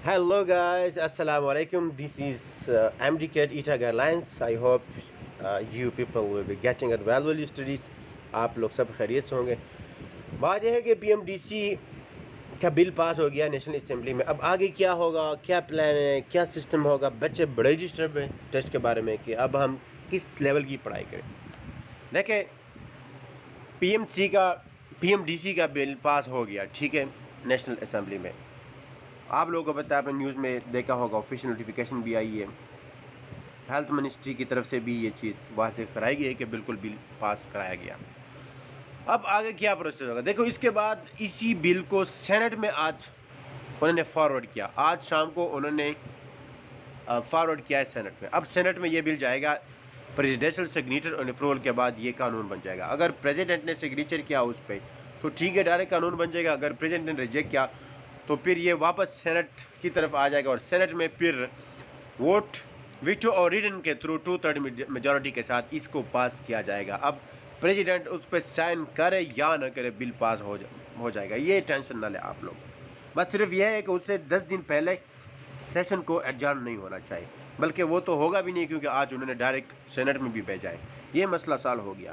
Hello guys, Assalamu alaikum. This is MD Cat ETA Airlines. I hope you people will be getting at valuable studies. آپ لوگ سب خیریت سے ہوں گے. بات یہ ہے کہ پی ایم ڈی سی کا بل پاس ہو گیا نیشنل اسمبلی میں. اب آگے کیا ہوگا, کیا پلان ہے, کیا سسٹم ہوگا. بچے بڑے ڈسٹرب ہیں ٹیسٹ کے بارے میں کہ اب ہم کس لیول کی پڑھائی کریں. دیکھیں, پی ایم ڈی سی کا بل پاس ہو گیا, ٹھیک ہے, نیشنل اسمبلی میں. آپ لوگوں کو پتہ ہے, آپ نے نیوز میں دیکھا ہوگا, آفیشیل نوٹیفیکیشن بھی آئی ہے. ہیلتھ منسٹری کی طرف سے بھی یہ چیز واضح کرائی گئی ہے کہ بالکل بل پاس کرایا گیا. اب آگے کیا پروسیس ہوگا. دیکھو, اس کے بعد اسی بل کو سینٹ میں آج انہوں نے فارورڈ کیا. آج شام کو انہوں نے فارورڈ کیا ہے سینٹ میں. اب سینٹ میں یہ بل جائے گا, پریزیڈنشل سگنیچر اور اپروول کے بعد یہ قانون بن جائے گا. اگر پریزیڈنٹ نے سگنیچر کیا اس پہ تو ٹھیک ہے, ڈائریکٹ قانون بن جائے گا. اگر پریزیڈنٹ نے ریجیکٹ کیا تو پھر یہ واپس سینٹ کی طرف آ جائے گا, اور سینٹ میں پھر ووٹ ویٹو اور ریڈن کے تھرو 2/3 میجورٹی کے ساتھ اس کو پاس کیا جائے گا. اب پریزیڈنٹ اس پہ سائن کرے یا نہ کرے, بل پاس ہو جائے گا. یہ ٹینشن نہ لیں آپ لوگ. بس صرف یہ ہے کہ اس سے 10 دن پہلے سیشن کو ایڈجارن نہیں ہونا چاہیے, بلکہ وہ تو ہوگا بھی نہیں, کیونکہ آج انہوں نے ڈائریکٹ سینٹ میں بھی بھیجا ہے. یہ مسئلہ سال ہو گیا.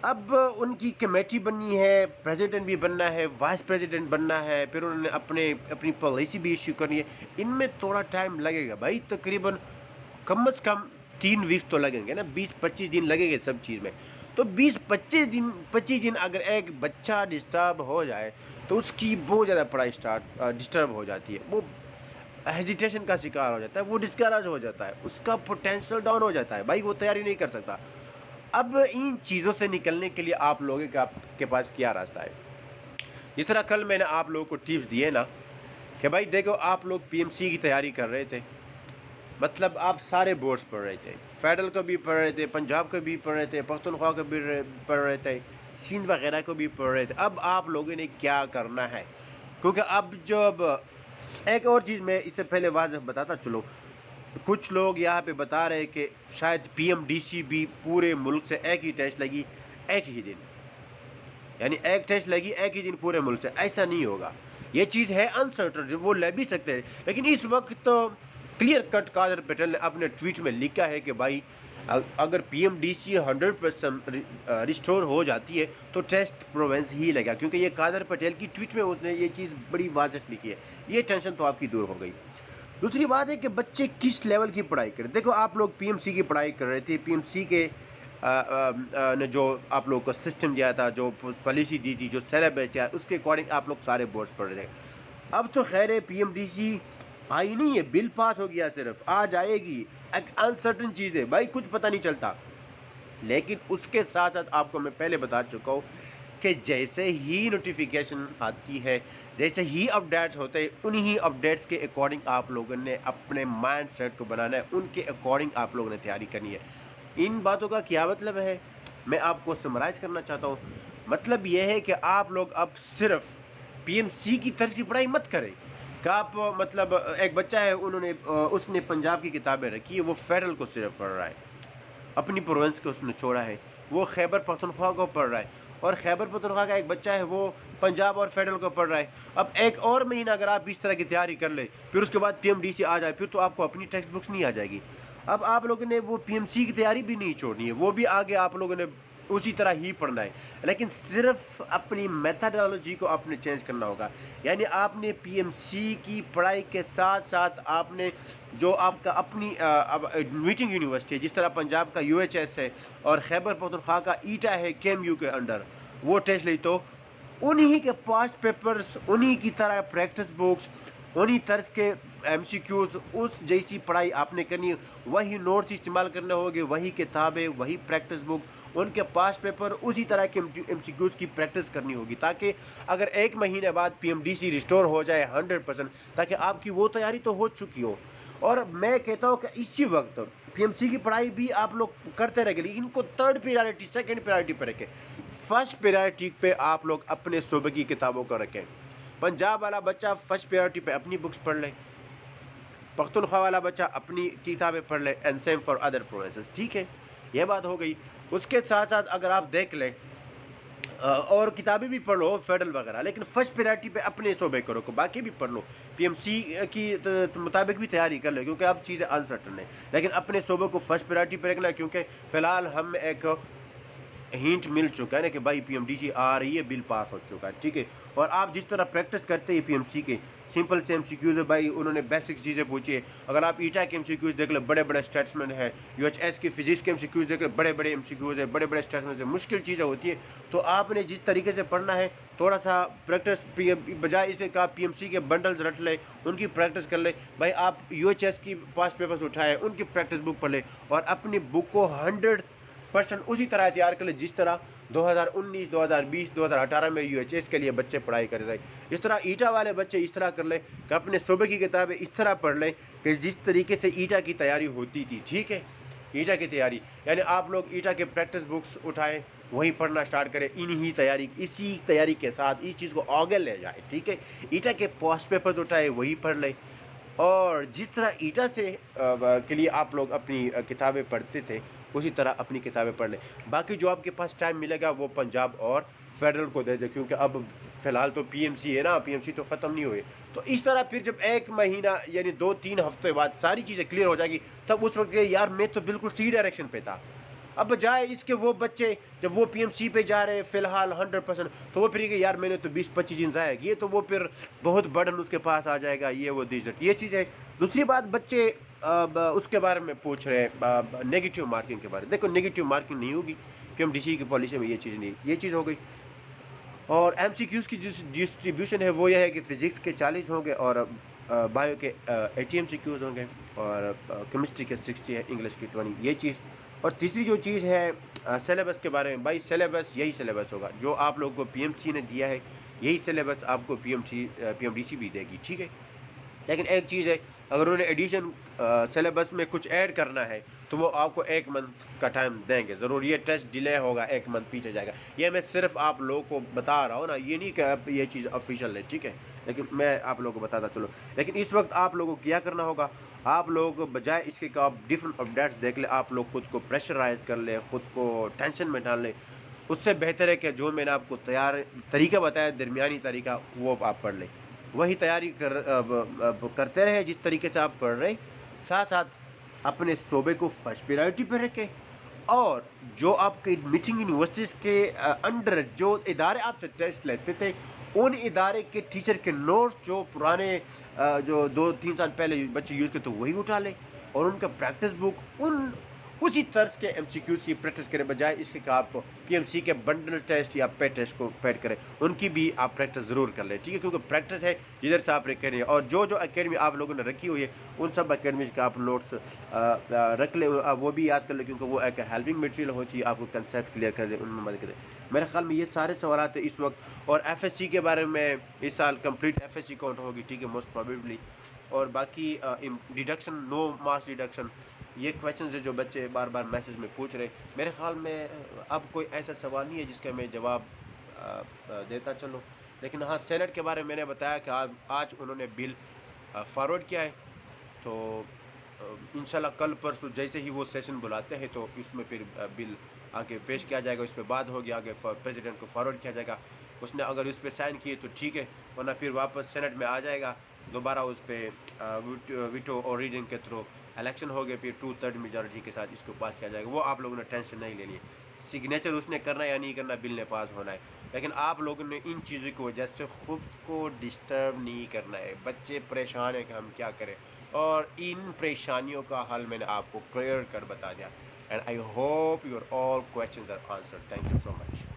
اب ان کی کمیٹی بننی ہے, پریزیڈنٹ بھی بننا ہے, وائس پریزیڈنٹ بننا ہے, پھر انہوں نے اپنی پالیسی بھی ایشو کرنی ہے. ان میں تھوڑا ٹائم لگے گا بھائی, تقریباً کم از کم 3 ویکس تو لگیں گے نا, 20-25 دن لگیں گے سب چیز میں. تو 20-25 دن اگر ایک بچہ ڈسٹرب ہو جائے تو اس کی بہت زیادہ پڑھائی ڈسٹرب ہو جاتی ہے. وہ ہیزیٹیشن کا شکار ہو جاتا ہے, وہ ڈسکریج ہو جاتا ہے, اس کا پوٹینشیل ڈاؤن ہو جاتا ہے بھائی, وہ تیاری نہیں کر سکتا. اب ان چیزوں سے نکلنے کے لیے آپ لوگوں کے پاس کیا راستہ ہے. جس طرح کل میں نے آپ لوگوں کو ٹپس دیے نا کہ بھائی دیکھو, آپ لوگ پی ایم سی کی تیاری کر رہے تھے, مطلب آپ سارے بورڈز پڑھ رہے تھے, فیڈرل کو بھی پڑھ رہے تھے, پنجاب کو بھی پڑھ رہے تھے, پختونخوا کو بھی پڑھ رہے تھے, سندھ وغیرہ کو بھی پڑھ رہے تھے. اب آپ لوگوں نے کیا کرنا ہے, کیونکہ اب ایک اور چیز میں اس سے پہلے واضح بتاتا چلو. کچھ لوگ یہاں پہ بتا رہے کہ شاید پی ایم ڈی سی بھی پورے ملک سے ایک ہی ٹیسٹ لگی ایک ہی دن, یعنی ایک ٹیسٹ لگی ایک ہی دن پورے ملک سے. ایسا نہیں ہوگا, یہ چیز ہے انسرٹن, وہ لے بھی سکتے ہیں. لیکن اس وقت تو کلیئر کٹ قادر پٹیل نے اپنے ٹویٹ میں لکھا ہے کہ بھائی اگر P M D C 100% restore ہو جاتی ہے تو ٹیسٹ پروونس ہی لگا, کیونکہ یہ قادر پٹیل کی ٹویٹ میں اس نے یہ چیز بڑی واضح لکھی ہے. یہ ٹینشن تو آپ کی دور ہو گئی. دوسری بات ہے کہ بچے کس لیول کی پڑھائی کریں. دیکھو, آپ لوگ پی ایم سی کی پڑھائی کر رہے تھے, پی ایم سی کے نے جو آپ لوگوں کو سسٹم دیا تھا, جو پالیسی دی تھی, جو سلیبس دیا, اس کے اکارڈنگ آپ لوگ سارے بورڈز پڑھ رہے تھے. اب تو خیر ہے, پی ایم ڈی سی آئی نہیں ہے, بل پاس ہو گیا, صرف آ جائے گی. ایک انسرٹن چیز ہے بھائی, کچھ پتہ نہیں چلتا. لیکن اس کے ساتھ ساتھ آپ کو میں پہلے بتا چکا ہوں کہ جیسے ہی نوٹیفیکیشن آتی ہے, جیسے ہی اپڈیٹس ہوتے ہیں, انہی اپڈیٹس کے اکارڈنگ آپ لوگوں نے اپنے مائنڈ سیٹ کو بنانا ہے, ان کے اکارڈنگ آپ لوگوں نے تیاری کرنی ہے. ان باتوں کا کیا مطلب ہے, میں آپ کو سمرائز کرنا چاہتا ہوں. مطلب یہ ہے کہ آپ لوگ اب صرف پی ایم سی کی طرز کی پڑھائی مت کریں کہ آپ, مطلب ایک بچہ ہے, اس نے پنجاب کی کتابیں رکھی ہے, وہ فیڈرل کو صرف پڑھ رہا ہے, اپنی پروونس کو اس نے چھوڑا ہے, وہ خیبر پختونخوا کو پڑھ رہا ہے, اور خیبر پختونخوا کا ایک بچہ ہے وہ پنجاب اور فیڈرل کو پڑھ رہا ہے. اب ایک اور مہینہ اگر آپ اس طرح کی تیاری کر لیں, پھر اس کے بعد پی ایم ڈی سی آ جائے, پھر تو آپ کو اپنی ٹیکسٹ بکس نہیں آ جائے گی. اب آپ لوگوں نے وہ پی ایم سی کی تیاری بھی نہیں چھوڑنی ہے, وہ بھی آگے آپ لوگوں نے اسی طرح ہی پڑھنا ہے, لیکن صرف اپنی میتھڈالوجی کو آپ نے چینج کرنا ہوگا. یعنی آپ نے پی ایم سی کی پڑھائی کے ساتھ ساتھ آپ نے جو آپ کا اپنی میٹنگ یونیورسٹی ہے, جس طرح پنجاب کا یو ایچ ایس ہے اور خیبر پختونخوا کا ایٹا ہے کے ایم یو کے انڈر, وہ ٹیسٹ لی تو انہی کے پاسٹ پیپرز, انہی کی طرح پریکٹس بکس, انہی طرز کے ایم سی کیوز, اس جیسی پڑھائی آپ نے کرنی ہے. وہی نوٹس استعمال کرنے ہوگے, وہی کتابیں, وہی پریکٹس بک, ان کے پاسٹ پیپر, اسی طرح کے ایم سی کیوز کی پریکٹس کرنی ہوگی, تاکہ اگر ایک مہینے بعد P M D C restore ہو جائے 100%, تاکہ آپ کی وہ تیاری تو ہو چکی ہو. اور میں کہتا ہوں کہ اسی وقت پی ایم سی کی پڑھائی بھی آپ لوگ کرتے رہے, لیکن ان کو 3rd پریارٹی 2nd پریارٹی پہ رکھیں. 1st پریارٹی پہ آپ لوگ اپنے صوبے کی کتابوں کو رکھیں. پنجاب والا بچہ 1st پریارٹی پہ اپنی بکس پڑھ لے, پختونخوا والا بچہ اپنی کتابیں پڑھ لے, and same for other provinces. ٹھیک ہے, یہ بات ہو گئی. اس کے ساتھ ساتھ اگر آپ دیکھ لیں, اور کتابیں بھی پڑھ لو فیڈرل وغیرہ، لیکن فرسٹ پریارٹی پہ اپنے صوبے کرو، باقی بھی پڑھ لو، پی ایم سی کی مطابق بھی تیاری کر لو، کیونکہ اب چیزیں انسرٹن ہیں، لیکن اپنے صوبے کو فرسٹ پریارٹی پہ رکھنا ہے، کیونکہ فی الحال ہم ایک ہینٹ مل چکا ہے نا کہ بھائی پی ایم ڈی سی آ رہی ہے، بل پاس ہو چکا ہے، ٹھیک ہے، اور آپ جس طرح پریکٹس کرتے ہیں پی ایم سی کے سمپل سے ایم سی کیوز ہے، بھائی انہوں نے بیسک چیزیں پوچھی ہے، اگر آپ ایٹا کے ایم سی کیوز دیکھ لیں، بڑے بڑے اسٹیٹسمنٹ ہے، یو ایچ ایس کے فزکس کے ایم سی کیوز دیکھ لیں، بڑے بڑے ایم سی کیوز ہے، بڑے بڑے اسٹیٹسمنٹ ہے، مشکل چیزیں ہوتی ہیں، تو آپ نے جس طریقے سے پڑھنا ہے تھوڑا سا پریکٹس، بجائے اسے کہ آپ پی ایم سی کے بنڈلز رٹ لیں، ان کی پریکٹس کر لیں، بھائی آپ یو ایچ ایس کی پاس پیپرز اٹھائیں، ان کی پریکٹس بک پڑھ لیں، اور اپنی بک کو 100% اسی طرح تیار کر لیں جس طرح 2019 2020 2018 میں یو ایچ ایس کے لیے بچے پڑھائی کر رہے ہیں، اس طرح ایٹا والے بچے اس طرح کر لیں کہ اپنے صوبے کی کتابیں اس طرح پڑھ لیں کہ جس طریقے سے ایٹا کی تیاری ہوتی تھی، ٹھیک ہے، ایٹا کی تیاری، یعنی آپ لوگ ایٹا کے پریکٹس بکس اٹھائیں، وہی پڑھنا سٹارٹ کریں، اسی تیاری کے ساتھ اس چیز کو آگے لے جائیں، ٹھیک ہے، ایٹا کے پاسٹ پیپرز اٹھائیں، وہی پڑھ لیں، اور جس طرح ایٹا سے کے لیے آپ لوگ اپنی کتابیں پڑھتے تھے اسی طرح اپنی کتابیں پڑھ لیں، باقی جو آپ کے پاس ٹائم ملے گا وہ پنجاب اور فیڈرل کو دے دیں، کیونکہ اب فی الحال تو پی ایم سی ہے نا، پی ایم سی تو ختم نہیں ہوئے، تو اس طرح پھر جب 1 مہینہ یعنی 2-3 ہفتے بعد ساری چیزیں کلیئر ہو جائے گی، تب اس وقت یار میں تو بالکل سی ڈائریکشن پہ تھا، اب بجائے اس کے وہ بچے جب وہ پی ایم سی پہ جا رہے ہیں فی الحال 100%، تو وہ پھر کہ یار میں نے تو 20-25 دن ضائع کیے، تو وہ پھر بہت برڈن اس کے پاس آ جائے گا، یہ وہ یہ چیز ہے۔ دوسری بات، بچے اس کے بارے میں پوچھ رہے ہیں نیگیٹو مارکنگ کے بارے میں، دیکھو نیگیٹو مارکنگ نہیں ہوگی، پی ایم ڈی سی کی پالیسی میں یہ چیز نہیں، یہ چیز ہو گئی، اور ایم سی کیوز کی ڈسٹریبیوشن ہے وہ یہ ہے کہ فزکس کے 40 ہوں گے، اور بایو کے 80 ایم سی کیوز ہوں گے، اور کیمسٹری کے 60 ہے، انگلش کی 20، یہ چیز، اور تیسری جو چیز ہے سلیبس کے بارے میں، بھائی سلیبس یہی سلیبس ہوگا جو آپ لوگوں کو پی ایم سی نے دیا ہے، یہی سلیبس آپ کو پی ایم ڈی سی بھی دے گی، ٹھیک ہے، لیکن ایک چیز ہے، اگر انہوں نے ایڈیشن سلیبس میں کچھ ایڈ کرنا ہے تو وہ آپ کو 1 منتھ کا ٹائم دیں گے ضرور، یہ ٹیسٹ ڈیلے ہوگا، 1 منتھ پیچھے جائے گا، یہ میں صرف آپ لوگوں کو بتا رہا ہوں نا، یہ نہیں کہ یہ چیز آفیشیل ہے، ٹھیک ہے، لیکن میں آپ لوگوں کو بتاتا چلو، لیکن اس وقت آپ لوگوں کو کیا کرنا ہوگا، آپ لوگ بجائے اس کے کہ آپ ڈفرنٹ اپڈیٹس دیکھ لیں، آپ لوگ خود کو پریشرائز کر لیں، خود کو ٹینشن میں ڈال لیں، اس سے بہتر ہے کہ جو میں نے آپ کو طریقہ بتایا درمیانی طریقہ، وہ آپ پڑھ لیں، وہی تیاری کرتے رہے جس طریقے سے آپ پڑھ رہے، ساتھ ساتھ اپنے صوبے کو فرسٹ پریارٹی پہ رکھیں، اور جو آپ کے میٹنگ یونیورسٹیز کے انڈر جو ادارے آپ سے ٹیسٹ لیتے تھے، ان ادارے کے ٹیچر کے نوٹس جو پرانے جو 2-3 سال پہلے بچے یوز کرتے وہی اٹھا لیں، اور ان کا پریکٹس بک اسی طرز کے ایم سی کیوز کی پریکٹس کریں، بجائے اس کے کہ آپ پی ایم سی کے بنڈل ٹیسٹ یا پے ٹیسٹ کو پیڈ کریں، ان کی بھی آپ پریکٹس ضرور کر لیں، ٹھیک ہے، کیونکہ پریکٹس ہے جدھر سے آپ رکھ رہے ہیں، اور جو اکیڈمی آپ لوگوں نے رکھی ہوئی ہے ان سب اکیڈمیز کا آپ نوٹس رکھ لیں، وہ بھی یاد کر لیں، کیونکہ وہ ایک ہیلپنگ مٹیریل ہوتی ہے، آپ کو کنسیپٹ کلیئر کر دیں، ان میں مدد کریں، میرے خیال میں یہ سارے سوالات ہیں اس وقت، اور ایف ایس سی کے بارے میں اس سال complete F S C count ہوگی، ٹھیک ہے، موسٹ پروبیبلی، اور باقی ڈیڈکشن، نو مارکس ڈیڈکشن، یہ کویشچنز ہیں جو بچے بار بار میسج میں پوچھ رہے، میرے خیال میں اب کوئی ایسا سوال نہیں ہے جس کا میں جواب دیتا چلوں، لیکن ہاں سینٹ کے بارے میں نے بتایا کہ آج انہوں نے بل فارورڈ کیا ہے، تو انشاءاللہ کل پرسوں جیسے ہی وہ سیشن بلاتے ہیں تو اس میں پھر بل آگے پیش کیا جائے گا، اس پہ بات ہوگی، آگے پریزیڈنٹ کو فارورڈ کیا جائے گا، اس نے اگر اس پہ سائن کیے تو ٹھیک ہے، ورنہ پھر واپس سینٹ میں آ جائے گا، دوبارہ اس پہ ویٹو اور ریڈنگ کے تھرو الیکشن ہو گئے، پھر 2/3 میجورٹی کے ساتھ اس کو پاس کیا جائے گا، وہ آپ لوگوں نے ٹینشن نہیں لینی ہے، سگنیچر اس نے کرنا ہے یا نہیں کرنا، بل نے پاس ہونا ہے، لیکن آپ لوگوں نے ان چیزوں کی وجہ سے خود کو ڈسٹرب نہیں کرنا ہے، بچے پریشان ہیں کہ ہم کیا کریں، اور ان پریشانیوں کا حل میں نے آپ کو کلیئر کر بتا دیا، and I hope your all questions are answered, thank you so much.